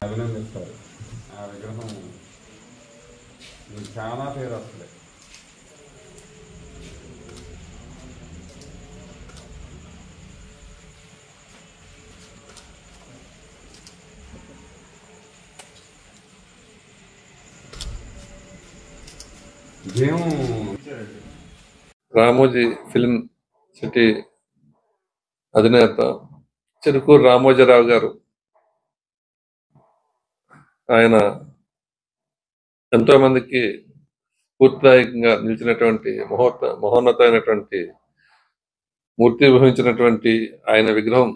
అభినందిస్తారు. ఆ విగ్రహం చాలా పేరు వస్తుంది. రామోజీ ఫిల్మ్ సిటీ అధినేత చిరుకూరు రామోజీరావు గారు ఆయన ఎంతో మందికి స్ఫూర్తిదాయకంగా నిలిచినటువంటి మహోన్నతమైనటువంటి మూర్తి వహించినటువంటి ఆయన విగ్రహం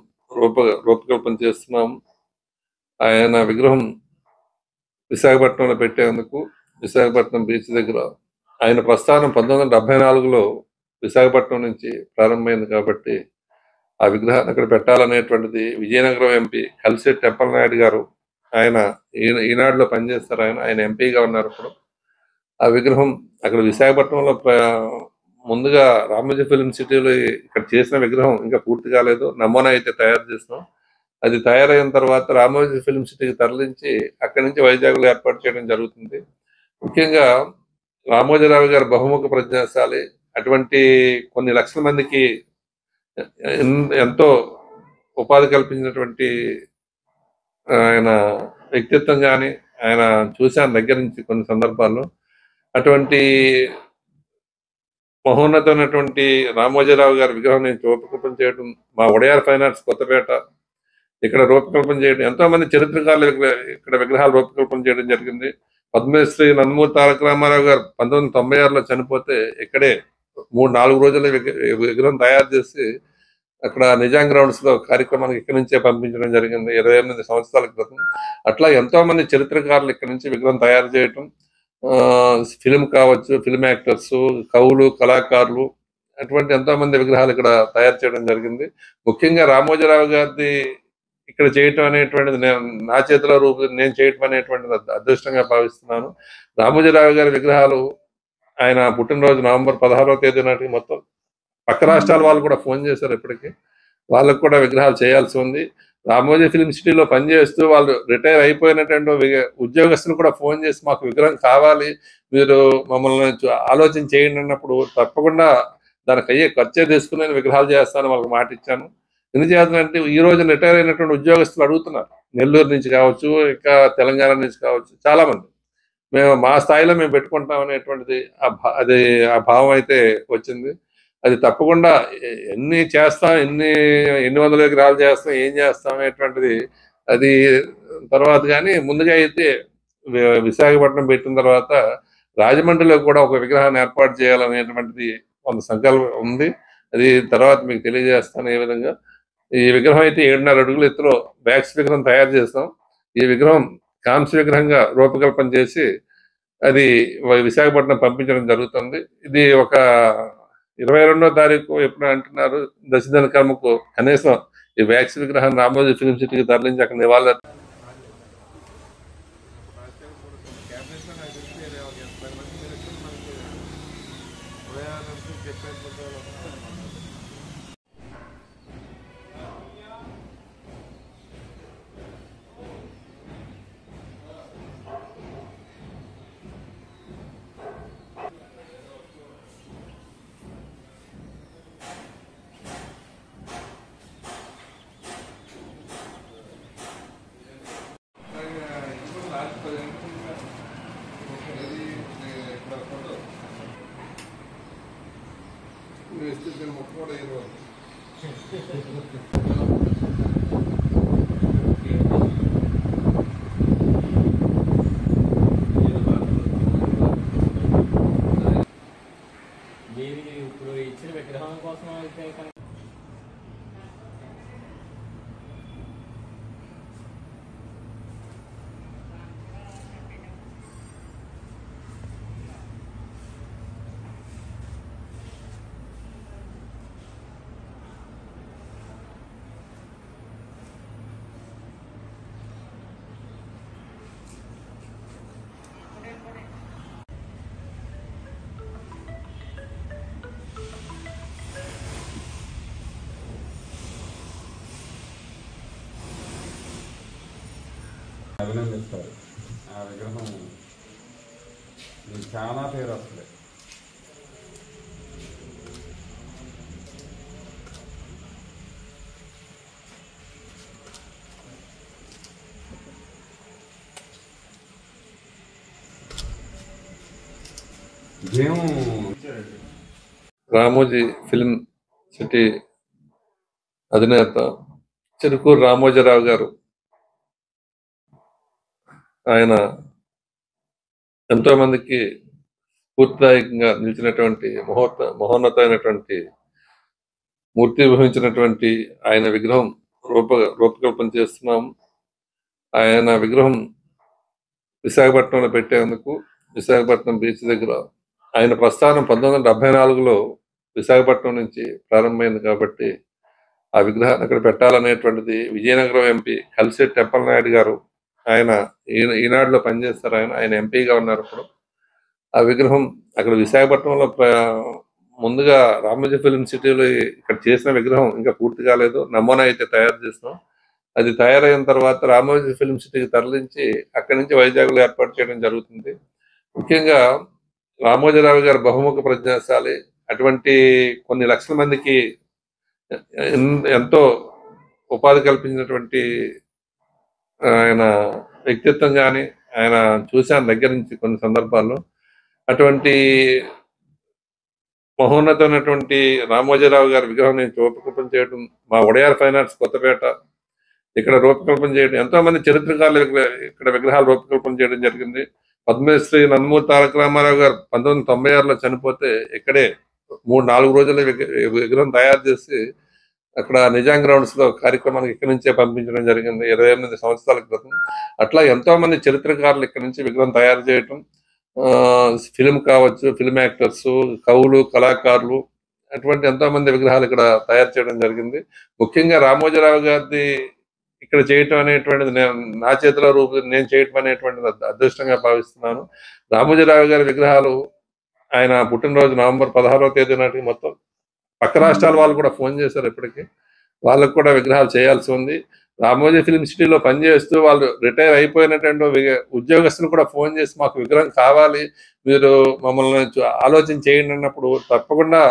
రూపకల్పన చేస్తున్నాం. ఆయన విగ్రహం విశాఖపట్నంలో పెట్టేందుకు విశాఖపట్నం బీచ్ దగ్గర ఆయన ప్రస్థానం 1974లో విశాఖపట్నం నుంచి ప్రారంభమైంది కాబట్టి ఆ విగ్రహాన్ని అక్కడ పెట్టాలనేటువంటిది విజయనగరం ఎంపీ కలిశెట్టి అప్పలనాయుడు గారు, ఆయన ఈనాడులో పనిచేస్తారు. ఆయన ఎంపీగా ఉన్నారు. అప్పుడు ఆ విగ్రహం అక్కడ విశాఖపట్నంలో ముందుగా రామోజీ ఫిల్మ్ సిటీలో ఇక్కడ చేసిన విగ్రహం ఇంకా పూర్తి కాలేదు. నమూనా అయితే తయారు చేస్తున్నాం. అది తయారైన తర్వాత రామోజీ ఫిల్మ్ సిటీకి తరలించి అక్కడి నుంచి వైజాగ్లో ఏర్పాటు చేయడం జరుగుతుంది. ముఖ్యంగా రామోజీరావు గారు బహుముఖ ప్రజ్ఞాశాలి. అటువంటి కొన్ని లక్షల మందికి ఎంతో ఉపాధి కల్పించినటువంటి ఆయన వ్యక్తిత్వం కానీ ఆయన చూశాను దగ్గర నుంచి కొన్ని సందర్భాల్లో. అటువంటి మహోన్నతమైనటువంటి రామోజీరావు గారి విగ్రహం నేను రూపకల్పన చేయడం, మా ఉడయార్ ఫైనాన్స్ కొత్తపేట ఇక్కడ రూపకల్పన చేయడం, ఎంతో మంది చరిత్రకారులు ఇక్కడ విగ్రహాలు రూపకల్పన చేయడం జరిగింది. పద్మశ్రీ నందమూరి తారక రామారావు గారు 1996లో చనిపోతే ఇక్కడే 3-4 రోజుల్లో విగ్రహం తయారు చేసి అక్కడ నిజాం గ్రౌండ్స్ లో కార్యక్రమానికి ఇక్కడి నుంచే పంపించడం జరిగింది 28 సంవత్సరాల క్రితం. అట్లా ఎంతో మంది చరిత్రకారులు ఇక్కడ నుంచి విగ్రహం తయారు చేయటం, ఫిల్మ్ కావచ్చు, ఫిల్మ్ యాక్టర్స్, కవులు, కళాకారులు, అటువంటి ఎంతో మంది విగ్రహాలు ఇక్కడ తయారు చేయడం జరిగింది. ముఖ్యంగా రామోజీరావు గారిది ఇక్కడ చేయటం అనేటువంటిది నా చేతిలో నేను చేయటం అనేటువంటిది అదృష్టంగా భావిస్తున్నాను. రామోజీరావు గారి విగ్రహాలు ఆయన పుట్టినరోజు నవంబర్ 16వ తేదీ నాటికి మొత్తం పక్క రాష్ట్రాల వాళ్ళు కూడా ఫోన్ చేశారు. ఇప్పటికీ వాళ్ళకు కూడా విగ్రహాలు చేయాల్సి ఉంది. రామోజీ ఫిల్మ్ సిటీలో పనిచేస్తూ వాళ్ళు రిటైర్ అయిపోయినటువంటి ఉద్యోగస్తులు కూడా ఫోన్ చేసి మాకు విగ్రహం కావాలి, మీరు మమ్మల్ని ఆలోచన చేయండి అన్నప్పుడు తప్పకుండా దానికి అయ్యే ఖర్చే తీసుకుని నేను విగ్రహాలు చేస్తాను వాళ్ళకి మాట ఇచ్చాను. ఎందుచేతంటే ఈ రోజు రిటైర్ అయినటువంటి ఉద్యోగస్తులు అడుగుతున్నారు, నెల్లూరు నుంచి కావచ్చు, ఇంకా తెలంగాణ నుంచి కావచ్చు, చాలా మంది మేము మా స్థాయిలో మేము పెట్టుకుంటాం అనేటువంటిది అది ఆ భావం అయితే వచ్చింది. అది తప్పకుండా ఎన్ని చేస్తాం, ఎన్ని వందల విగ్రహాలు చేస్తాం, ఏం చేస్తాం అనేటువంటిది అది తర్వాత. కానీ ముందుగా అయితే విశాఖపట్నం పెట్టిన తర్వాత రాజమండ్రిలో కూడా ఒక విగ్రహాన్ని ఏర్పాటు చేయాలనేటువంటిది కొంత సంకల్పం ఉంది. అది తర్వాత మీకు తెలియజేస్తాను ఏ విధంగా. ఈ విగ్రహం అయితే 7.5 అడుగుల ఎత్తులో బ్యాక్స్ విగ్రహం తయారు చేస్తాం. ఈ విగ్రహం కాంస్య విగ్రహంగా రూపకల్పన చేసి అది విశాఖపట్నం పంపించడం జరుగుతుంది. ఇది ఒక 22వ తారీఖు ఎప్పుడు అంటున్నారు దశదిన కర్మకు కనీసం ఈ వ్యాక్స్ విగ్రహాన్ని రామోజీ ఫిల్మ్ సిటీకి తరలించి అక్కడ నివాళులు మీరు ఇప్పుడు ఇచ్చిన విగ్రహం కోసం అయితే అభినందిస్తారు. ఆ విగ్రహం చాలా పేరు వస్తుంది. ఇదేమో రామోజీ ఫిల్మ్ సిటీ అధినేత చెరుకూరు రామోజీరావు గారు ఆయన ఎంతో మందికి స్ఫూర్తిదాయకంగా నిలిచినటువంటి మహోన్నతమైనటువంటి మూర్తి వహించినటువంటి ఆయన విగ్రహం రూపకల్పన చేస్తున్నాం. ఆయన విగ్రహం విశాఖపట్నంలో పెట్టేందుకు విశాఖపట్నం బీచ్ దగ్గర ఆయన ప్రస్థానం 1974లో విశాఖపట్నం నుంచి ప్రారంభమైంది కాబట్టి ఆ విగ్రహాన్ని అక్కడ పెట్టాలనేటువంటిది విజయనగరం ఎంపీ కలిసెట్టి టెంపలనాయుడు గారు, ఆయన ఈనాడులో పనిచేస్తారు. ఆయన ఎంపీగా ఉన్నారు. ఇప్పుడు ఆ విగ్రహం అక్కడ విశాఖపట్నంలో ముందుగా రామోజీ ఫిల్మ్ సిటీలో ఇక్కడ చేసిన విగ్రహం ఇంకా పూర్తి కాలేదు. నమూనా అయితే తయారు చేస్తున్నాం. అది తయారైన తర్వాత రామోజీ ఫిల్మ్ సిటీకి తరలించి అక్కడి నుంచి వైజాగ్లో ఏర్పాటు చేయడం జరుగుతుంది. ముఖ్యంగా రామోజీరావు గారు బహుముఖ ప్రజ్ఞాశాలి. అటువంటి కొన్ని లక్షల మందికి ఎంతో ఉపాధి కల్పించినటువంటి ఆయన వ్యక్తిత్వం కానీ ఆయన చూశాను దగ్గర నుంచి కొన్ని సందర్భాల్లో. అటువంటి మహోన్నతమైనటువంటి రామోజీరావు గారి విగ్రహం నేను రూపకల్పన చేయడం, మా ఒడయార్ ఫైనాన్స్ కొత్తపేట ఇక్కడ రూపకల్పన చేయడం, ఎంతో మంది చరిత్రకారులు ఇక్కడ విగ్రహాలు రూపకల్పన చేయడం జరిగింది. పద్మశ్రీ నందమూరి తారక రామారావు గారు 1996లో చనిపోతే ఇక్కడే 3-4 రోజుల విగ్రహం తయారు చేసి అక్కడ నిజాం గ్రౌండ్స్ లో కార్యక్రమానికి ఇక్కడి నుంచే పంపించడం జరిగింది 28 సంవత్సరాల క్రితం. అట్లా ఎంతో మంది చరిత్రకారులు ఇక్కడ నుంచి విగ్రహం తయారు చేయటం, ఫిల్మ్ కావచ్చు, ఫిల్మ్ యాక్టర్స్, కవులు, కళాకారులు, అటువంటి ఎంతో మంది విగ్రహాలు ఇక్కడ తయారు చేయడం జరిగింది. ముఖ్యంగా రామోజీరావు గారిది ఇక్కడ చేయటం అనేటువంటిది నా చేతిలో నేను చేయటం అనేటువంటిది అదృష్టంగా భావిస్తున్నాను. రామోజీరావు గారి విగ్రహాలు ఆయన పుట్టినరోజు నవంబర్ 16వ తేదీ నాటికి మొత్తం పక్క రాష్ట్రాల వాళ్ళు కూడా ఫోన్ చేశారు. ఇప్పటికీ వాళ్ళకు కూడా విగ్రహాలు చేయాల్సి ఉంది. రామోజీ ఫిల్మ్ సిటీలో పనిచేస్తూ వాళ్ళు రిటైర్ అయిపోయినటువంటి ఉద్యోగస్తులు కూడా ఫోన్ చేసి మాకు విగ్రహం కావాలి, మీరు మమ్మల్ని ఆలోచన చేయండి అన్నప్పుడు తప్పకుండా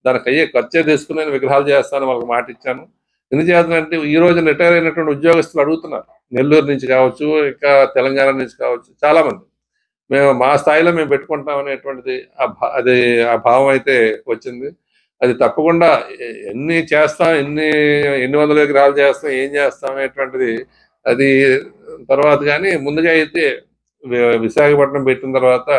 దానికి అయ్యే ఖర్చే తీసుకుని విగ్రహాలు చేస్తాను వాళ్ళకి మాట ఇచ్చాను. ఎందుచేతంటే ఈ రోజు రిటైర్ అయినటువంటి ఉద్యోగస్తులు అడుగుతున్నారు, నెల్లూరు నుంచి కావచ్చు, ఇంకా తెలంగాణ నుంచి కావచ్చు, చాలా మంది మేము మా స్థాయిలో మేము పెట్టుకుంటాం అనేటువంటిది అది ఆ భావం అయితే వచ్చింది. అది తప్పకుండా ఎన్ని చేస్తాం, ఎన్ని వందల విగ్రహాలు చేస్తాం, ఏం చేస్తాం అనేటువంటిది అది తర్వాత. కానీ ముందుగా అయితే విశాఖపట్నం పెట్టిన తర్వాత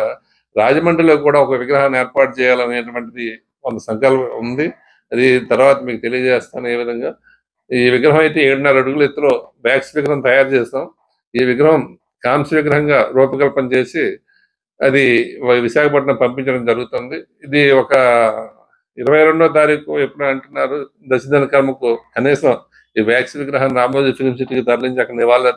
రాజమండ్రిలో కూడా ఒక విగ్రహాన్ని ఏర్పాటు చేయాలనేటువంటిది కొంత సంకల్పం ఉంది. అది తర్వాత మీకు తెలియజేస్తాను ఏ విధంగా. ఈ విగ్రహం అయితే 7.5 అడుగుల ఎత్తులో బ్యాక్స్ విగ్రహం తయారు చేస్తాం. ఈ విగ్రహం కాంస్య విగ్రహంగా రూపకల్పన చేసి అది విశాఖపట్నం పంపించడం జరుగుతుంది. ఇది ఒక 22వ తారీఖు ఎప్పుడు అంటున్నారు, దశదిన కర్మకు కనీసం ఈ వ్యాక్స్ విగ్రహాన్ని రామోజీ ఫిల్మ్ సిటీకి తరలించి అక్కడ నివాళులు